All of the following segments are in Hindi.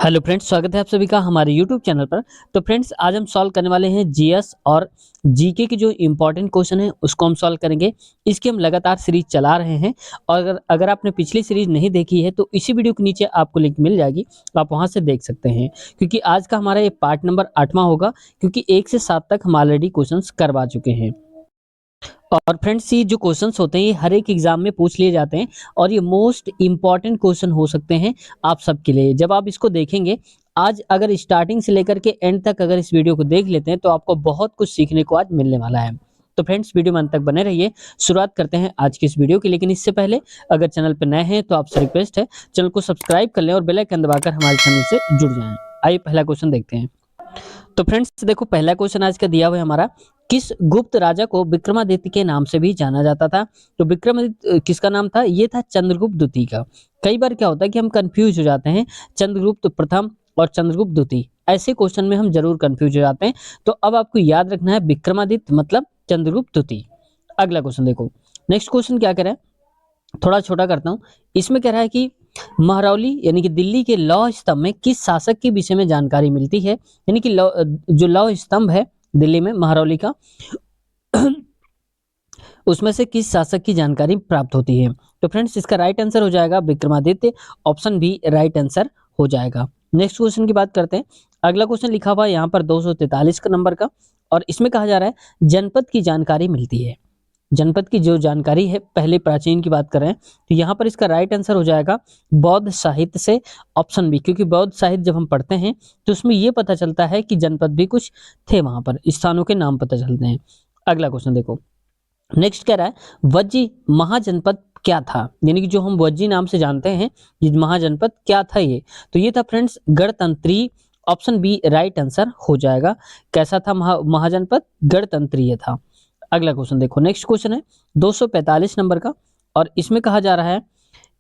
हेलो फ्रेंड्स, स्वागत है आप सभी का हमारे यूट्यूब चैनल पर। तो फ्रेंड्स, आज हम सॉल्व करने वाले हैं जीएस और जीके के जो इम्पोर्टेंट क्वेश्चन है उसको हम सॉल्व करेंगे। इसकी हम लगातार सीरीज चला रहे हैं और अगर आपने पिछली सीरीज नहीं देखी है तो इसी वीडियो के नीचे आपको लिंक मिल जाएगी, तो आप वहां से देख सकते हैं। क्योंकि आज का हमारा ये पार्ट नंबर 8वां होगा, क्योंकि 1 से 7 तक हम ऑलरेडी क्वेश्चन करवा चुके हैं। और फ्रेंड्स, ये जो क्वेश्चंस होते हैं ये हर एक एग्जाम में पूछ लिए जाते हैं और ये मोस्ट इंपॉर्टेंट क्वेश्चन हो सकते हैं आप सबके लिए। जब आप इसको देखेंगे, आज अगर स्टार्टिंग से लेकर के एंड तक अगर इस वीडियो को देख लेते हैं तो आपको बहुत कुछ सीखने को आज मिलने वाला है। तो फ्रेंड्स, वीडियो में अंत तक बने रहिए। शुरुआत करते हैं आज की इस वीडियो की, लेकिन इससे पहले अगर चैनल पर नए हैं तो आपसे रिक्वेस्ट है चैनल को सब्सक्राइब कर लें और बेल आइकन दबाकर हमारे चैनल से जुड़ जाएं। आइए पहला क्वेश्चन देखते हैं। तो फ्रेंड्स देखो, पहला क्वेश्चन आज का दिया हुआ है हमारा, किस गुप्त राजा को विक्रमादित्य के नाम से भी जाना जाता था? तो विक्रमादित्य किसका नाम था? ये था चंद्रगुप्त द्वितीय का। कई बार क्या होता है कि हम कंफ्यूज हो जाते हैं, चंद्रगुप्त प्रथम और चंद्रगुप्त द्वितीय, ऐसे क्वेश्चन में हम जरूर कंफ्यूज हो जाते हैं। तो अब आपको याद रखना है विक्रमादित्य मतलब चंद्रगुप्त द्वितीय। अगला क्वेश्चन देखो, नेक्स्ट क्वेश्चन क्या कह रहा है, थोड़ा छोटा करता हूँ। इसमें कह रहा है कि महरौली यानी कि दिल्ली के लौह स्तंभ में किस शासक के विषय में जानकारी मिलती है? यानी कि जो लौह स्तंभ है दिल्ली में महरौली का, उसमें से किस शासक की जानकारी प्राप्त होती है? तो फ्रेंड्स, इसका राइट आंसर हो जाएगा Vikramaditya. Option B right answer हो जाएगा। नेक्स्ट क्वेश्चन की बात करते हैं। अगला क्वेश्चन लिखा हुआ है यहाँ पर 243 का नंबर का, और इसमें कहा जा रहा है जनपद की जानकारी मिलती है। जनपद की जो जानकारी है, पहले प्राचीन की बात करें तो यहाँ पर इसका राइट आंसर हो जाएगा बौद्ध साहित्य से, ऑप्शन बी। क्योंकि बौद्ध साहित्य जब हम पढ़ते हैं तो उसमें ये पता चलता है कि जनपद भी कुछ थे, वहां पर स्थानों के नाम पता चलते हैं। अगला क्वेश्चन देखो, नेक्स्ट कह रहा है वज्जी महाजनपद क्या था? यानी कि जो हम वज्जी नाम से जानते हैं, ये महाजनपद क्या था ये? तो ये था फ्रेंड्स गणतंत्रीय। ऑप्शन बी राइट आंसर हो जाएगा। कैसा था महाजनपद? गणतंत्रीय था। अगला क्वेश्चन देखो, नेक्स्ट क्वेश्चन है 245 नंबर का, और इसमें कहा जा रहा है,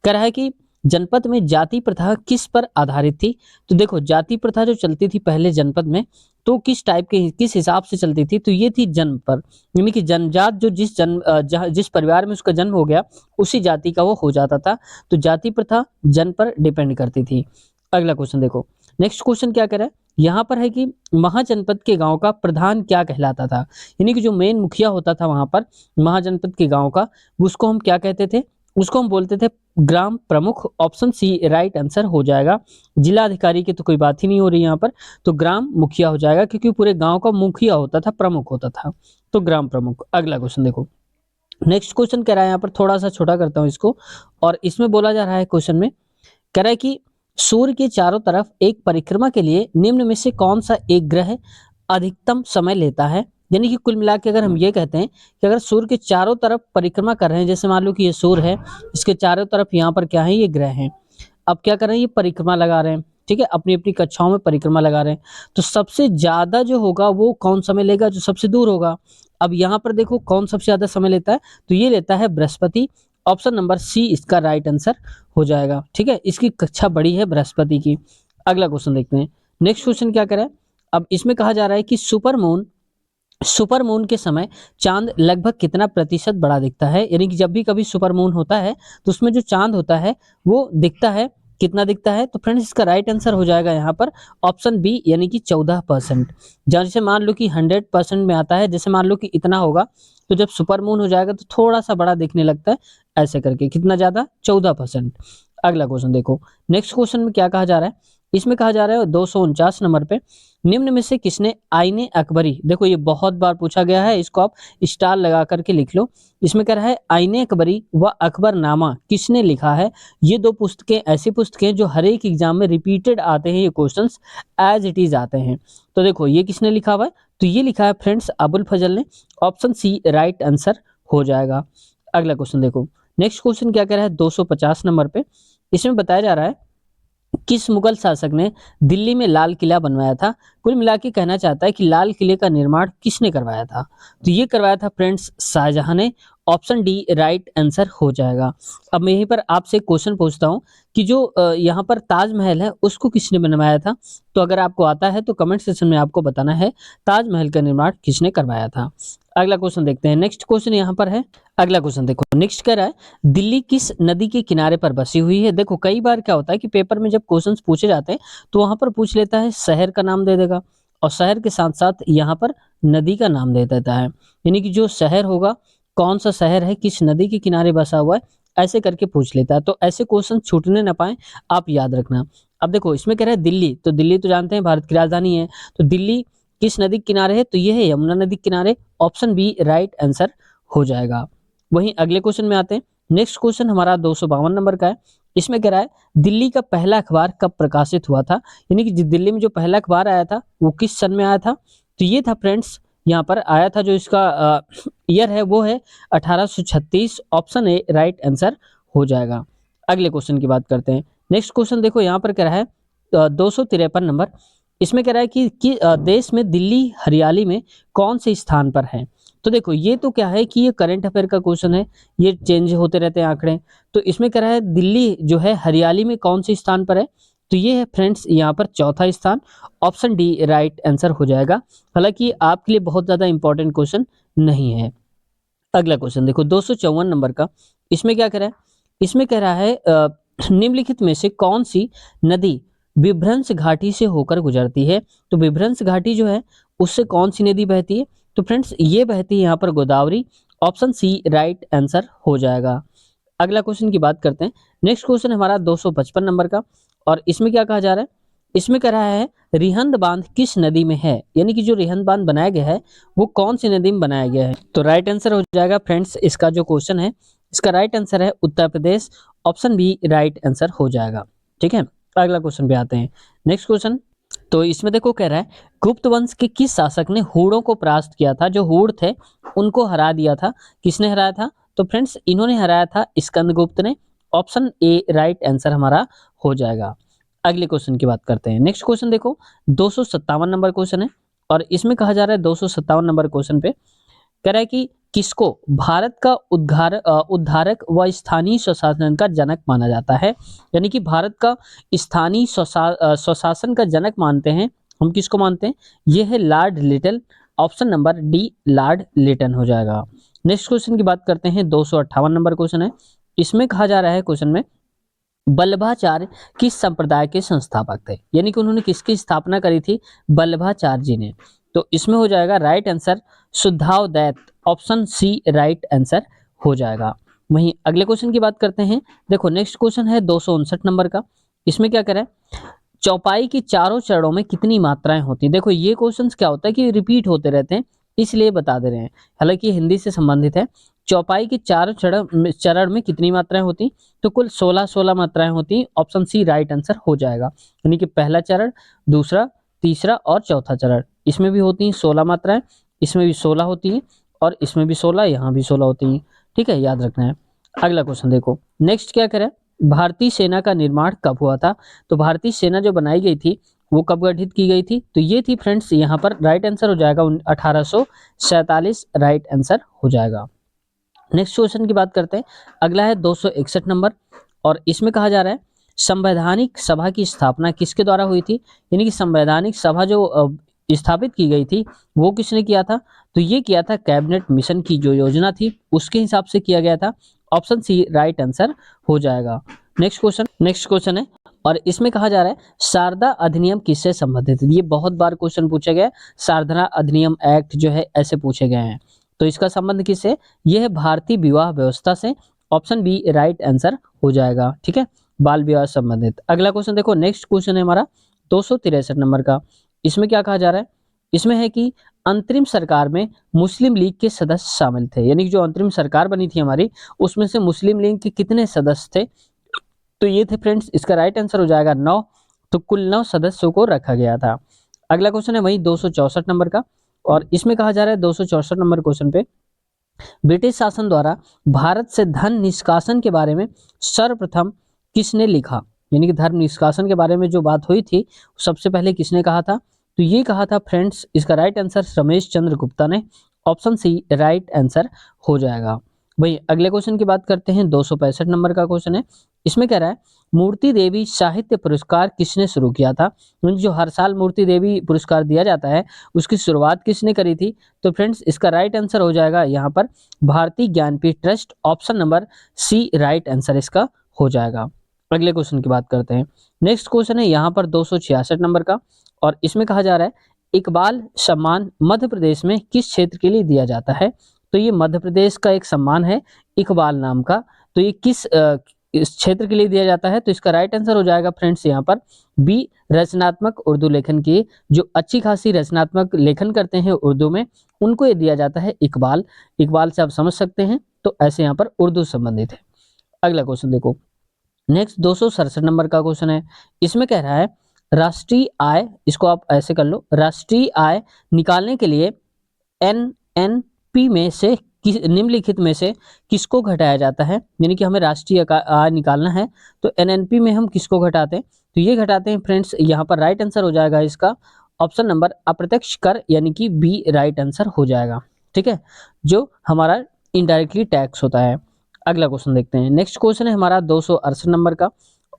कह रहा है कि जनपद में जाति प्रथा किस पर आधारित थी? तो देखो, जाति प्रथा जो चलती थी पहले जनपद में, तो किस टाइप के, किस हिसाब से चलती थी? तो ये थी जन्म पर, यानी कि जनजात जो जिस परिवार में उसका जन्म हो गया उसी जाति का वो हो जाता था। तो जाति प्रथा जन्म पर डिपेंड करती थी। अगला क्वेश्चन देखो, नेक्स्ट क्वेश्चन क्या कह रहा है, यहाँ पर है कि महाजनपद के गांव का प्रधान क्या कहलाता था? यानी कि जो मेन मुखिया होता था वहां पर महाजनपद के गांव का, उसको हम क्या कहते थे? उसको हम बोलते थे ग्राम प्रमुख। ऑप्शन सी राइट आंसर हो जाएगा। जिला अधिकारी की तो कोई बात ही नहीं हो रही यहाँ पर, तो ग्राम मुखिया हो जाएगा, क्योंकि पूरे गांव का मुखिया होता था, प्रमुख होता था, तो ग्राम प्रमुख। अगला क्वेश्चन देखो, नेक्स्ट क्वेश्चन कह रहा है, यहाँ पर थोड़ा सा छोटा करता हूँ इसको, और इसमें बोला जा रहा है क्वेश्चन में, कह रहा है कि सूर्य के चारों तरफ एक परिक्रमा के लिए निम्न में से कौन सा एक ग्रह अधिकतम समय लेता है? यानी कि कुल मिला के अगर हम ये कहते हैं कि अगर सूर्य के चारों तरफ परिक्रमा कर रहे हैं, जैसे मान लो कि ये सूर्य है, इसके चारों तरफ यहाँ पर क्या है, ये ग्रह हैं। अब क्या कर रहे हैं, ये परिक्रमा लगा रहे हैं, ठीक है, अपनी अपनी कक्षाओं में परिक्रमा लगा रहे हैं। तो सबसे ज्यादा जो होगा वो कौन समय लेगा? जो सबसे दूर होगा। अब यहाँ पर देखो कौन सबसे ज्यादा समय लेता है, तो ये लेता है बृहस्पति। ऑप्शन नंबर सी इसका राइट आंसर हो जाएगा। ठीक है, इसकी कक्षा बड़ी है बृहस्पति की। अगला क्वेश्चन देखते हैं, नेक्स्ट क्वेश्चन क्या करें। अब इसमें कहा जा रहा है कि सुपर मून के समय चांद लगभग कितना प्रतिशत बड़ा दिखता है? यानी कि जब भी कभी सुपर मून होता है तो उसमें जो चांद होता है वो दिखता है, कितना दिखता है? तो फ्रेंड्स, इसका राइट आंसर हो जाएगा यहाँ पर ऑप्शन बी, यानी कि 14%। जैसे मान लो कि 100% में आता है, जैसे मान लो कि इतना होगा, तो जब सुपर मून हो जाएगा तो थोड़ा सा बड़ा दिखने लगता है, ऐसे करके। कितना ज्यादा? 14%। अगला क्वेश्चन देखो, नेक्स्ट क्वेश्चन में क्या कहा जा रहा है, इसमें कहा जा रहा है 249 नंबर पे, निम्न में से किसने आईने अकबरी, देखो ये बहुत बार पूछा गया है, इसको आप स्टार लगा करके लिख लो। इसमें कह रहा है आईने अकबरी व अकबरनामा किसने लिखा है? ये दो पुस्तकें ऐसी पुस्तकें जो हर एक एग्जाम में रिपीटेड आते हैं, ये क्वेश्चंस एज इट इज आते हैं। तो देखो ये किसने लिखा हुआ है, तो ये लिखा है फ्रेंड्स अबुल फजल ने। ऑप्शन सी राइट आंसर हो जाएगा। अगला क्वेश्चन देखो, नेक्स्ट क्वेश्चन क्या कह रहा है 250 नंबर पे, इसमें बताया जा रहा है किस मुगल शासक ने दिल्ली में लाल किला बनवाया था? कुल मिला के कहना चाहता है कि लाल किले का निर्माण किसने करवाया था? तो ये करवाया था फ्रेंड्स शाहजहां ने। ऑप्शन डी राइट आंसर हो जाएगा। अब मैं यहीं पर आपसे क्वेश्चन पूछता हूँ कि जो यहाँ पर ताजमहल है उसको किसने बनवाया था? तो अगर आपको आता है तो कमेंट सेक्शन में आपको बताना है ताजमहल का निर्माण किसने करवाया था। अगला क्वेश्चन देखते हैं। नेक्स्ट क्वेश्चन यहाँ पर है, अगला क्वेश्चन देखो। नेक्स्ट कह रहा है दिल्ली किस नदी के किनारे पर बसी हुई है। देखो कई बार क्या होता है कि पेपर में जब क्वेश्चंस पूछे जाते हैं तो वहां पर पूछ लेता है शहर का नाम दे देगा और शहर के साथ साथ यहाँ पर नदी का नाम दे देता है, यानी कि जो शहर होगा कौन सा शहर है किस नदी के किनारे बसा हुआ है ऐसे करके पूछ लेता है। तो ऐसे क्वेश्चन छूटने ना पाए आप याद रखना। अब देखो इसमें कह रहा है दिल्ली, तो दिल्ली तो जानते हैं भारत की राजधानी है, तो दिल्ली किस नदी के किनारे है, तो ये है यमुना नदी के किनारे। ऑप्शन बी राइट आंसर हो जाएगा। वहीं अगले क्वेश्चन में आते हैं। नेक्स्ट क्वेश्चन हमारा 252 नंबर का है। इसमें कह रहा है दिल्ली का पहला अखबार कब प्रकाशित हुआ था, यानी कि दिल्ली में जो पहला अखबार आया था वो किस सन में आया था, तो ये था फ्रेंड्स यहाँ पर आया था, जो इसका ईयर है वो है 1836। ऑप्शन ए राइट आंसर हो जाएगा। अगले क्वेश्चन की बात करते हैं। नेक्स्ट क्वेश्चन देखो यहाँ पर कह रहा है 253 नंबर। इसमें कह रहा है कि देश में दिल्ली हरियाली में कौन से स्थान पर है। तो देखो ये तो क्या है कि ये करंट अफेयर का क्वेश्चन है, ये चेंज होते रहते हैं आंकड़े। तो इसमें कह रहा है दिल्ली जो है हरियाली में कौन से स्थान पर है, तो ये है फ्रेंड्स यहाँ पर चौथा स्थान। ऑप्शन डी राइट आंसर हो जाएगा। हालांकि आपके लिए बहुत ज्यादा इंपॉर्टेंट क्वेश्चन नहीं है। अगला क्वेश्चन देखो 254 नंबर का। इसमें क्या कह रहा है, इसमें कह रहा है निम्नलिखित में से कौन सी नदी विभ्रंश घाटी से होकर गुजरती है। तो विभ्रंश घाटी जो है उससे कौन सी नदी बहती है, तो फ्रेंड्स ये बहती है यहाँ पर Godavari. Option C right answer हो जाएगा। अगला क्वेश्चन की बात करते हैं। नेक्स्ट क्वेश्चन हमारा 255 नंबर का, और इसमें क्या कहा जा रहा है, इसमें कह रहा है रिहंद बांध किस नदी में है, यानी कि जो रिहंद बांध बनाया गया है वो कौन सी नदी में बनाया गया है। तो राइट आंसर हो जाएगा फ्रेंड्स इसका जो क्वेश्चन है इसका राइट आंसर है Uttar Pradesh. Option B right answer हो जाएगा। ठीक है, अगला क्वेश्चन पे आते हैं। नेक्स्ट क्वेश्चन, तो इसमें देखो कह रहा है गुप्त वंश के किस शासक ने हूणों को परास्त किया था, जो हूण थे उनको हरा दिया था। किसने हराया था, तो फ्रेंड्स इन्होंने हराया था स्कंदगुप्त ने। ऑप्शन ए राइट आंसर हमारा हो जाएगा। अगले क्वेश्चन की बात करते हैं। नेक्स्ट क्वेश्चन देखो 257 नंबर क्वेश्चन है, और इसमें कहा जा रहा है 257 नंबर क्वेश्चन पे कह रहा है कि किसको भारत का उद्धारक व स्थानीय स्वशासन का जनक माना जाता है, यानी कि भारत का स्थानीय स्वशासन का जनक मानते हैं हम, किसको मानते हैं, ये है Lord Lytton. Option number D Lord Lytton हो जाएगा। नेक्स्ट क्वेश्चन की बात करते हैं 258 नंबर क्वेश्चन है। इसमें कहा जा रहा है क्वेश्चन में वल्लभाचार्य किस संप्रदाय के संस्थापक थे, यानी कि उन्होंने किसकी स्थापना करी थी, वल्लभाचार्य जी ने। तो इसमें हो जाएगा राइट आंसर शुद्धावदैत। ऑप्शन सी राइट आंसर हो जाएगा। वहीं अगले क्वेश्चन की बात करते हैं। देखो नेक्स्ट क्वेश्चन है 259 नंबर का। इसमें क्या करें, चौपाई की चारों चरणों में कितनी मात्राएं होती हैं। देखो ये क्वेश्चंस क्या होता है कि रिपीट होते रहते हैं, इसलिए बता दे रहे हैं, हालांकि हिंदी से संबंधित है। चौपाई की चारों चरण में कितनी मात्राएं होती, तो कुल 16 मात्राएं होती। ऑप्शन सी राइट आंसर हो जाएगा, यानी कि पहला चरण, दूसरा, तीसरा और चौथा चरण, इसमें भी होती हैं 16 मात्राएं, इसमें भी 16 होती हैं और इसमें भी 16, यहाँ भी 16 होती हैं। ठीक है, याद रखना है। अगला क्वेश्चन देखो नेक्स्ट क्या करें, भारतीय सेना का निर्माण कब हुआ था। तो भारतीय सेना जो बनाई गई थी वो कब गठित की गई थी, तो ये थी फ्रेंड्स यहाँ पर राइट आंसर हो जाएगा 1847 राइट आंसर हो जाएगा। नेक्स्ट क्वेश्चन की बात करते हैं। अगला है 261 नंबर, और इसमें कहा जा रहा है संवैधानिक सभा की स्थापना किसके द्वारा हुई थी, यानी कि संवैधानिक सभा जो स्थापित की गई थी वो किसने किया था, तो ये किया था कैबिनेट मिशन की जो योजना थी उसके हिसाब से किया गया था। ऑप्शन सी राइट आंसर हो जाएगा। नेक्स्ट क्वेश्चन है, और इसमें कहा जा रहा है शारदा अधिनियम किससे संबंधित है। ये बहुत बार क्वेश्चन पूछा गया है, शारदा अधिनियम एक्ट जो है ऐसे पूछे गए हैं, तो इसका संबंध किससे, यह है भारतीय विवाह व्यवस्था से। ऑप्शन बी राइट आंसर हो जाएगा। ठीक है, बाल विवाह संबंधित। अगला क्वेश्चन देखो नेक्स्ट क्वेश्चन है हमारा 263 नंबर का। इसमें क्या कहा जा रहा है, इसमें है कि अंतरिम सरकार में मुस्लिम लीग के सदस्य शामिल थे, यानी कि जो अंतरिम सरकार बनी थी हमारी उसमें से मुस्लिम लीग के कितने सदस्य थे, तो ये थे फ्रेंड्स, इसका राइट आंसर हो जाएगा 9। तो कुल 9 सदस्यों को रखा गया था। अगला क्वेश्चन है वही 264 नंबर का, और इसमें कहा जा रहा है 264 नंबर क्वेश्चन पे ब्रिटिश शासन द्वारा भारत से धन निष्कासन के बारे में सर्वप्रथम किसने लिखा, यानी कि धर्म निष्कासन के बारे में जो बात हुई थी सबसे पहले किसने कहा था, तो ये कहा था फ्रेंड्स इसका राइट आंसर रमेश चंद्र गुप्ता ने। ऑप्शन सी राइट आंसर हो जाएगा। वही अगले क्वेश्चन की बात करते हैं, 265 नंबर का क्वेश्चन है। इसमें कह रहा है मूर्ति देवी साहित्य पुरस्कार किसने शुरू किया था। जो हर साल मूर्ति देवी पुरस्कार दिया जाता है उसकी शुरुआत किसने करी थी। तो फ्रेंड्स इसका राइट आंसर हो जाएगा यहाँ पर Bharatiya Jnanpith trust, option number C right answer इसका हो जाएगा। अगले क्वेश्चन की बात करते हैं। नेक्स्ट क्वेश्चन है यहाँ पर 266 नंबर का, और इसमें कहा जा रहा है इकबाल सम्मान मध्य प्रदेश में किस क्षेत्र के लिए दिया जाता है। तो ये मध्य प्रदेश का एक सम्मान है इकबाल नाम का। तो ये इस क्षेत्र के लिए दिया जाता है। तो इसका राइट आंसर हो जाएगा फ्रेंड्स यहाँ पर बी रचनात्मक उर्दू लेखन की, जो अच्छी खासी रचनात्मक लेखन करते हैं उर्दू में, उनको ये दिया जाता है इकबाल। इकबाल से आप समझ सकते हैं, तो ऐसे यहाँ पर उर्दू संबंधित है। अगला क्वेश्चन देखो, नेक्स्ट 267 नंबर का क्वेश्चन है। इसमें कह रहा है राष्ट्रीय आय, इसको आप ऐसे कर लो, राष्ट्रीय आय निकालने के लिए एनएनपी में से निम्नलिखित में से किसको घटाया जाता है। यानी कि हमें राष्ट्रीय आय निकालना है तो एनएनपी में हम किसको घटाते हैं। तो ये घटाते हैं फ्रेंड्स, यहाँ पर राइट आंसर हो जाएगा इसका ऑप्शन नंबर अप्रत्यक्ष कर, यानी कि बी राइट आंसर हो जाएगा। ठीक है, जो हमारा इनडायरेक्टली टैक्स होता है। अगला क्वेश्चन देखते हैं। नेक्स्ट क्वेश्चन है हमारा 268 नंबर का,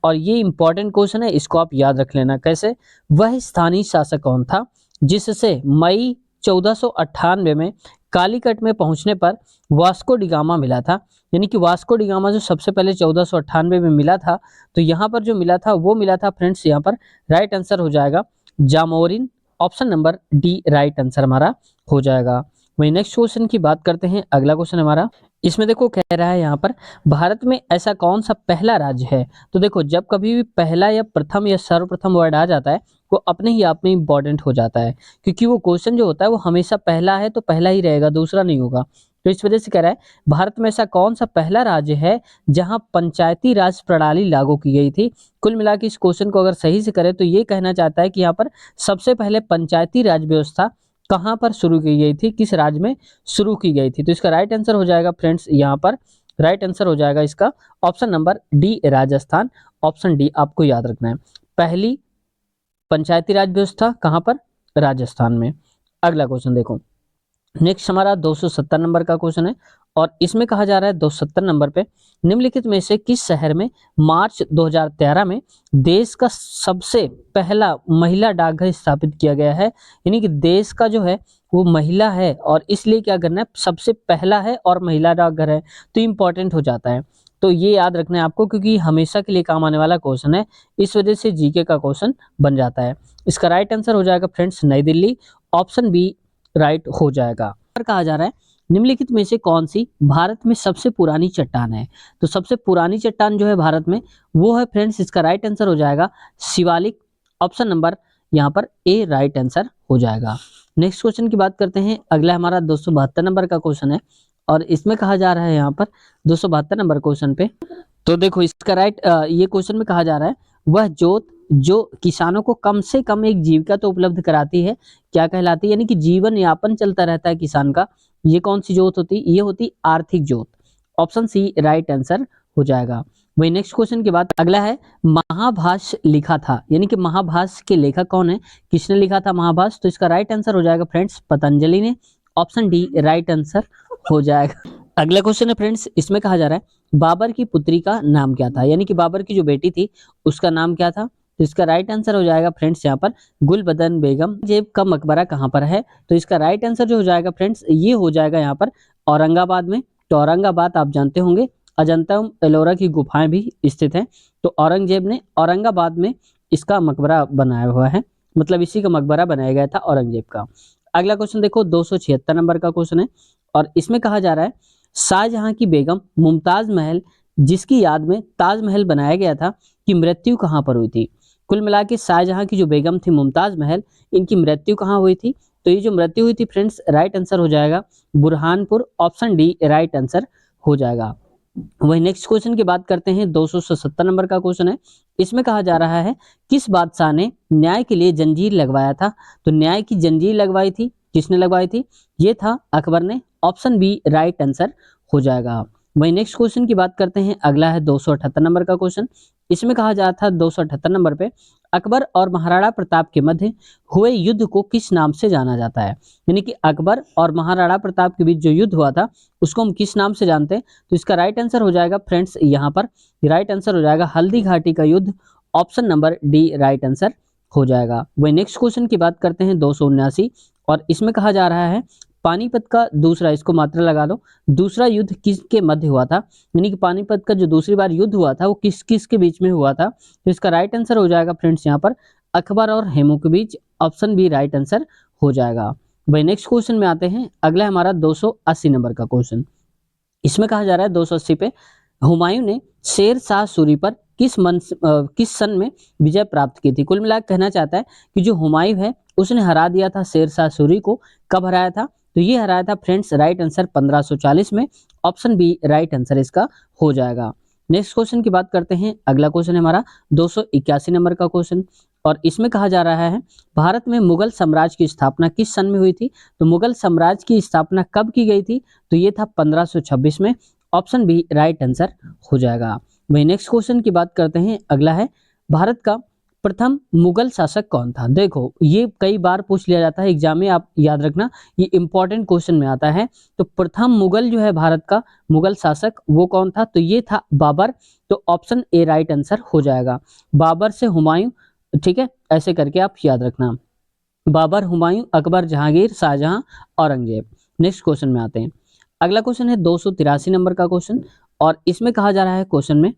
और ये इंपॉर्टेंट क्वेश्चन है, इसको आप याद रख लेना। कैसे, वह स्थानीय शासक कौन था जिससे मई 1498 में कालीकट में पहुंचने पर वास्को डिगामा मिला था। यानी कि वास्को डिगामा जो सबसे पहले 1498 में मिला था, तो यहाँ पर जो मिला था वो मिला था फ्रेंड्स, यहाँ पर राइट आंसर हो जाएगा Zamorin, option number D right answer हमारा हो जाएगा। वही नेक्स्ट क्वेश्चन की बात करते हैं। अगला क्वेश्चन हमारा, इसमें देखो कह रहा है यहाँ पर भारत में ऐसा कौन सा पहला राज्य है। तो देखो जब कभी भी पहला या प्रथम या सर्वप्रथम वर्ड आ जाता है वो अपने ही आप में इंपॉर्टेंट हो जाता है, क्योंकि वो क्वेश्चन जो होता है वो हमेशा पहला है तो पहला ही रहेगा, दूसरा नहीं होगा। तो इस वजह से कह रहा है भारत में ऐसा कौन सा पहला राज्य है जहां पंचायती राज प्रणाली लागू की गई थी। कुल मिला के इस क्वेश्चन को अगर सही से करें तो ये कहना चाहता है कि यहाँ पर सबसे पहले पंचायती राज व्यवस्था कहाँ पर शुरू की गई थी, किस राज्य में शुरू की गई थी। तो इसका राइट आंसर हो जाएगा फ्रेंड्स, यहाँ पर राइट आंसर हो जाएगा इसका option number D Rajasthan. Option D आपको याद रखना है, पहली पंचायती राज व्यवस्था कहाँ पर, राजस्थान में। अगला क्वेश्चन देखो, नेक्स्ट हमारा 270 नंबर का क्वेश्चन है, और इसमें कहा जा रहा है 270 नंबर पे निम्नलिखित में से किस शहर में मार्च 2013 में देश का सबसे पहला महिला डाकघर स्थापित किया गया है। यानी कि देश का जो है वो महिला है, और इसलिए क्या करना है, सबसे पहला है और महिला डाकघर है, तो इंपॉर्टेंट हो जाता है। तो ये याद रखना है आपको, क्योंकि हमेशा के लिए काम आने वाला क्वेश्चन है, इस वजह से जीके का क्वेश्चन बन जाता है। इसका राइट आंसर हो जाएगा फ्रेंड्स नई दिल्ली, ऑप्शन बी राइट हो जाएगा। पर कहा जा रहा है निम्नलिखित में से कौन सी भारत में सबसे पुरानी चट्टान है। तो सबसे पुरानी चट्टान जो है भारत में वो है फ्रेंड्स, इसका राइट आंसर हो जाएगा शिवालिक, ऑप्शन नंबर यहाँ पर ए राइट आंसर हो जाएगा। नेक्स्ट क्वेश्चन की बात करते हैं। अगला हमारा 272 नंबर का क्वेश्चन है, और इसमें कहा जा रहा है यहाँ पर 272 नंबर क्वेश्चन पे, तो देखो इसका राइट ये क्वेश्चन में कहा जा रहा है वह जोत जो किसानों को कम से कम एक जीविका तो उपलब्ध कराती है क्या कहलाती है। यानी कि जीवन यापन चलता रहता है किसान का, ये कौन सी जोत होती, ये होती आर्थिक जोत। ऑप्शन सी राइट आंसर हो जाएगा। वही नेक्स्ट क्वेश्चन के बाद अगला है महाभाष्य लिखा था। यानी कि महाभाष्य के लेखक कौन है, किसने लिखा था महाभाष्य। तो इसका राइट आंसर हो जाएगा फ्रेंड्स पतंजलि ने, ऑप्शन डी राइट आंसर हो जाएगा। अगला क्वेश्चन है फ्रेंड्स, इसमें कहा जा रहा है बाबर की पुत्री का नाम क्या था। यानी कि बाबर की जो बेटी थी उसका नाम क्या था। तो इसका राइट आंसर हो जाएगा फ्रेंड्स यहाँ पर गुलबदन बेगम। जेब का मकबरा कहाँ पर है। तो इसका राइट आंसर जो हो जाएगा फ्रेंड्स ये हो जाएगा यहाँ पर औरंगाबाद में। तो औरंगाबाद आप जानते होंगे अजंता एलोरा की गुफाएं भी स्थित हैं। तो औरंगजेब ने औरंगाबाद में इसका मकबरा बनाया हुआ है, मतलब इसी का मकबरा बनाया गया था औरंगजेब का। अगला क्वेश्चन देखो 276 नंबर का क्वेश्चन है, और इसमें कहा जा रहा है शाहजहां की बेगम मुमताज महल जिसकी याद में ताजमहल बनाया गया था की मृत्यु कहाँ पर हुई थी। कुल मिला के शाहजहां की जो बेगम थी मुमताज महल, इनकी मृत्यु कहाँ हुई थी। तो ये जो मृत्यु हुई थी फ्रेंड्स राइट आंसर हो जाएगा Burhanpur, option D right answer हो जाएगा। वही नेक्स्ट क्वेश्चन की बात करते हैं 277 नंबर का क्वेश्चन है। इसमें कहा जा रहा है किस बादशाह ने न्याय के लिए जंजीर लगवाया था। तो न्याय की जंजीर लगवाई थी, किसने लगवाई थी, ये था अकबर ने, ऑप्शन बी राइट आंसर हो जाएगा। वही नेक्स्ट क्वेश्चन की बात करते हैं। अगला है 278 नंबर का क्वेश्चन। इसमें कहा जा था 278 नंबर पे अकबर और महाराणा प्रताप के मध्य हुए युद्ध को किस नाम से जाना जाता है? यानी कि अकबर और महाराणा प्रताप के बीच जो युद्ध हुआ था उसको हम किस नाम से जानते हैं? तो इसका राइट आंसर हो जाएगा फ्रेंड्स, यहाँ पर राइट आंसर हो जाएगा हल्दी घाटी का युद्ध, option number D right answer हो जाएगा। वही नेक्स्ट क्वेश्चन की बात करते हैं 279, और इसमें कहा जा रहा है पानीपत का दूसरा, इसको मात्रा लगा लो, दूसरा युद्ध किसके मध्य हुआ था? यानी कि पानीपत का जो दूसरी बार युद्ध हुआ था वो किस किस के बीच में हुआ था? तो इसका राइट आंसर हो जाएगा फ्रेंड्स यहाँ पर अकबर और हेमू के बीच, ऑप्शन बी राइट आंसर हो जाएगा। भाई नेक्स्ट क्वेश्चन में आते हैं, अगला हमारा 280 नंबर का क्वेश्चन। इसमें कहा जा रहा है 280 पे, हुमायूं ने शेर शाह सूरी पर किस सन में विजय प्राप्त की थी? कुल मिलाकर कहना चाहता है कि जो हुमायूं है उसने हरा दिया था शेर शाह सूरी को, कब हराया था? तो ये हराया था फ्रेंड्स राइट आंसर 1540 में, ऑप्शन बी राइट आंसर इसका हो जाएगा। नेक्स्ट क्वेश्चन की बात करते हैं, अगला क्वेश्चन है हमारा 281 नंबर का क्वेश्चन, और इसमें कहा जा रहा है भारत में मुगल साम्राज्य की स्थापना किस सन में हुई थी? तो मुगल साम्राज्य की स्थापना कब की गई थी? तो ये था 1526 में, ऑप्शन बी राइट आंसर हो जाएगा। वही नेक्स्ट क्वेश्चन की बात करते हैं, अगला है भारत का प्रथम मुगल शासक कौन था? देखो ये कई बार पूछ लिया जाता है एग्जाम में, आप याद रखना ये इंपॉर्टेंट क्वेश्चन में आता है। तो प्रथम मुगल जो है भारत का मुगल शासक वो कौन था? तो ये था बाबर, तो ऑप्शन ए राइट आंसर हो जाएगा। बाबर से हुमायूं, ठीक है, ऐसे करके आप याद रखना, बाबर, हुमायूं, अकबर, जहांगीर, शाहजहां, औरंगजेब। नेक्स्ट क्वेश्चन में आते हैं, अगला क्वेश्चन है 283 नंबर का क्वेश्चन, और इसमें कहा जा रहा है क्वेश्चन में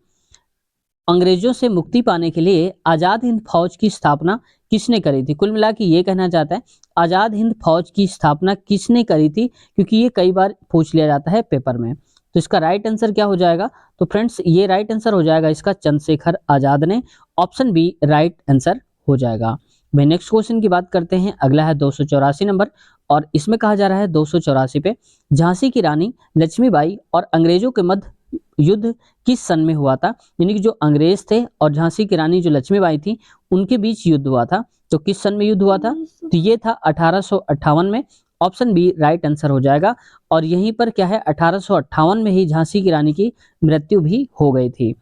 अंग्रेजों से मुक्ति पाने के लिए आजाद हिंद फौज की स्थापना किसने करी थी? कुल मिला के ये कहना चाहता है आजाद हिंद फौज की स्थापना किसने करी थी, क्योंकि ये कई बार पूछ लिया जाता है पेपर में। तो इसका राइट आंसर क्या हो जाएगा? तो फ्रेंड्स ये राइट आंसर हो जाएगा इसका चंद्रशेखर आजाद ने, ऑप्शन बी राइट आंसर हो जाएगा। भाई नेक्स्ट क्वेश्चन की बात करते हैं, अगला है 284 नंबर, और इसमें कहा जा रहा है 284 पे, झांसी की रानी लक्ष्मीबाई और अंग्रेजों के मध्य युद्ध किस सन में हुआ था? यानी कि जो अंग्रेज थे और झांसी की रानी जो लक्ष्मीबाई थी उनके बीच युद्ध हुआ था, तो किस सन में युद्ध हुआ था? तो ये था 1858 में, ऑप्शन बी राइट आंसर हो जाएगा। और यहीं पर क्या है 1858 में ही झांसी की रानी की मृत्यु भी हो गई थी।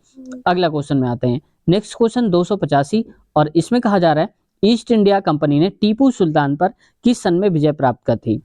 अगला क्वेश्चन में आते हैं, नेक्स्ट क्वेश्चन 285, और इसमें कहा जा रहा है ईस्ट इंडिया कंपनी ने टीपू सुल्तान पर किस सन में विजय प्राप्त की थी?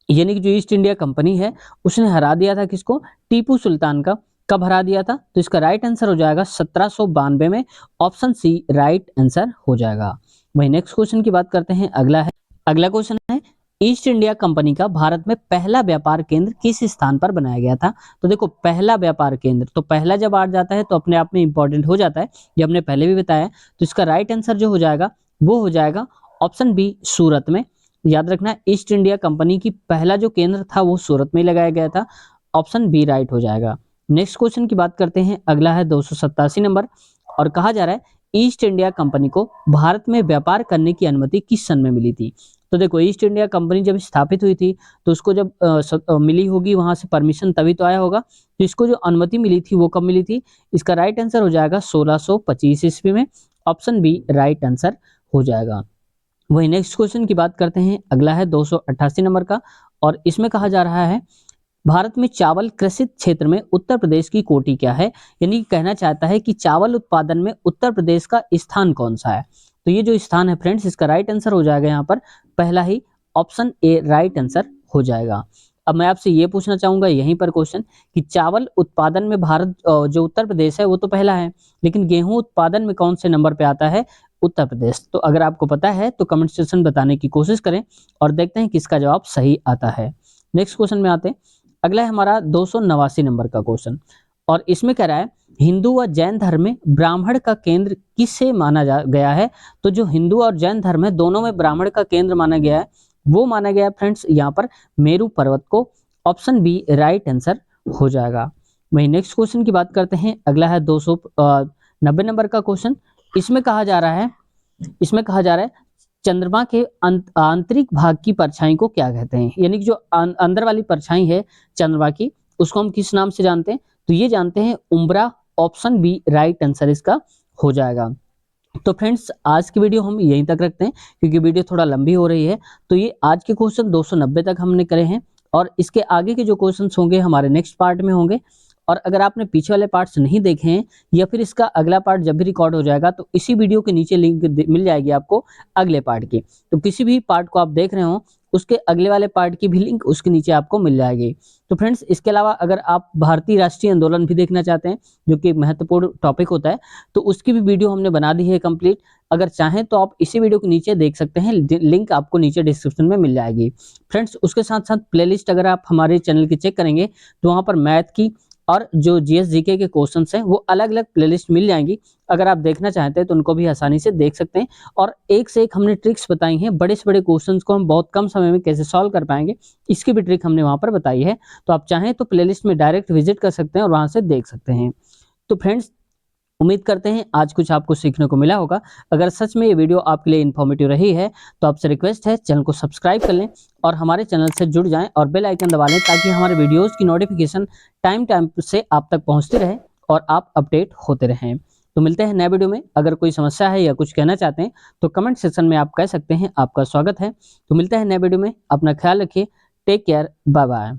यानी कि जो ईस्ट इंडिया कंपनी है उसने हरा दिया था किसको? टीपू सुल्तान का, कब हरा दिया था? तो इसका राइट आंसर हो जाएगा 1792 में, ऑप्शन सी राइट आंसर हो जाएगा। वही नेक्स्ट क्वेश्चन की बात करते हैं, अगला क्वेश्चन है ईस्ट इंडिया कंपनी का भारत में पहला व्यापार केंद्र किस स्थान पर बनाया गया था? तो देखो पहला व्यापार केंद्र, तो पहला जब आ जाता है तो अपने आप में इंपॉर्टेंट हो जाता है, ये हमने पहले भी बताया। तो इसका राइट आंसर जो हो जाएगा वो हो जाएगा ऑप्शन बी सूरत में। याद रखना ईस्ट इंडिया कंपनी की पहला जो केंद्र था वो सूरत में लगाया गया था, ऑप्शन बी राइट हो जाएगा। नेक्स्ट क्वेश्चन की बात करते हैं, अगला है 287 नंबर, और कहा जा रहा है ईस्ट इंडिया कंपनी को भारत में व्यापार करने की अनुमति किस सन में मिली थी? तो देखो ईस्ट इंडिया कंपनी जब स्थापित हुई थी तो उसको जब मिली होगी वहां से परमिशन तभी तो आया होगा, तो इसको जो अनुमति मिली थी वो कब मिली थी? इसका राइट आंसर हो जाएगा 1625 ईस्वी में, ऑप्शन बी राइट आंसर हो जाएगा। वही नेक्स्ट क्वेश्चन की बात करते हैं, अगला है 288 नंबर का, और इसमें कहा जा रहा है भारत में चावल कृषि क्षेत्र में उत्तर प्रदेश की कोटि क्या है? यानी कहना चाहता है कि चावल उत्पादन में उत्तर प्रदेश का स्थान कौन सा है? तो ये जो स्थान है फ्रेंड्स इसका राइट आंसर हो जाएगा यहाँ पर पहला ही, ऑप्शन ए राइट आंसर हो जाएगा। अब मैं आपसे ये पूछना चाहूंगा यहीं पर क्वेश्चन कि चावल उत्पादन में भारत जो उत्तर प्रदेश है वो तो पहला है, लेकिन गेहूं उत्पादन में कौन से नंबर पे आता है? उत्तर प्रदेश। तो अगर आपको पता है तो कमेंट सेक्शन बताने की कोशिश करें और देखते हैं किसका जवाब सही आता है। नेक्स्ट क्वेश्चन में आते हैं, अगला है हमारा 289 नंबर का क्वेश्चन, और इसमें कह रहा है हिंदू व जैन धर्म में ब्राह्मण का केंद्र किसे माना गया है? तो जो हिंदू और जैन धर्म है दोनों में ब्राह्मण का केंद्र माना गया है, वो माना गया है फ्रेंड्स यहाँ पर मेरू पर्वत को, ऑप्शन बी राइट आंसर हो जाएगा। वही नेक्स्ट क्वेश्चन की बात करते हैं, अगला है 290 नंबर का क्वेश्चन। इसमें कहा जा रहा है चंद्रमा के आंतरिक भाग की परछाई को क्या कहते हैं? यानी कि जो अंदर वाली परछाई है चंद्रमा की उसको हम किस नाम से जानते हैं? तो ये जानते हैं umbra, option B right answer इसका हो जाएगा। तो फ्रेंड्स आज की वीडियो हम यहीं तक रखते हैं क्योंकि वीडियो थोड़ा लंबी हो रही है। तो ये आज के क्वेश्चन 290 तक हमने करे हैं और इसके आगे के जो क्वेश्चन होंगे हमारे नेक्स्ट पार्ट में होंगे। और अगर आपने पीछे वाले पार्ट्स नहीं देखे हैं या फिर इसका अगला पार्ट जब भी रिकॉर्ड हो जाएगा तो इसी वीडियो के नीचे लिंक मिल जाएगी आपको अगले पार्ट की। तो किसी भी पार्ट को आप देख रहे हो उसके अगले वाले पार्ट की भी लिंक उसके नीचे आपको मिल जाएगी। तो फ्रेंड्स इसके अलावा अगर आप भारतीय राष्ट्रीय आंदोलन भी देखना चाहते हैं जो कि एक महत्वपूर्ण टॉपिक होता है तो उसकी भी वीडियो हमने बना दी है कंप्लीट। अगर चाहें तो आप इसी वीडियो के नीचे देख सकते हैं, लिंक आपको नीचे डिस्क्रिप्शन में मिल जाएगी। फ्रेंड्स उसके साथ साथ प्लेलिस्ट अगर आप हमारे चैनल की चेक करेंगे तो वहाँ पर मैथ की और जो जीएस जीके के क्वेश्चंस हैं वो अलग अलग प्लेलिस्ट मिल जाएंगी। अगर आप देखना चाहते हैं तो उनको भी आसानी से देख सकते हैं। और एक से एक हमने ट्रिक्स बताई हैं, बड़े से बड़े क्वेश्चंस को हम बहुत कम समय में कैसे सॉल्व कर पाएंगे इसकी भी ट्रिक हमने वहाँ पर बताई है। तो आप चाहें तो प्लेलिस्ट में डायरेक्ट विजिट कर सकते हैं और वहाँ से देख सकते हैं। तो फ्रेंड्स उम्मीद करते हैं आज कुछ आपको सीखने को मिला होगा। अगर सच में ये वीडियो आपके लिए इन्फॉर्मेटिव रही है तो आपसे रिक्वेस्ट है चैनल को सब्सक्राइब कर लें और हमारे चैनल से जुड़ जाएं और बेल आइकन दबा लें ताकि हमारे वीडियोस की नोटिफिकेशन टाइम टाइम से आप तक पहुंचती रहे और आप अपडेट होते रहें। तो मिलते हैं नए वीडियो में। अगर कोई समस्या है या कुछ कहना चाहते हैं तो कमेंट सेक्शन में आप कह सकते हैं, आपका स्वागत है। तो मिलते हैं नए वीडियो में, अपना ख्याल रखिए, टेक केयर, बाय बाय।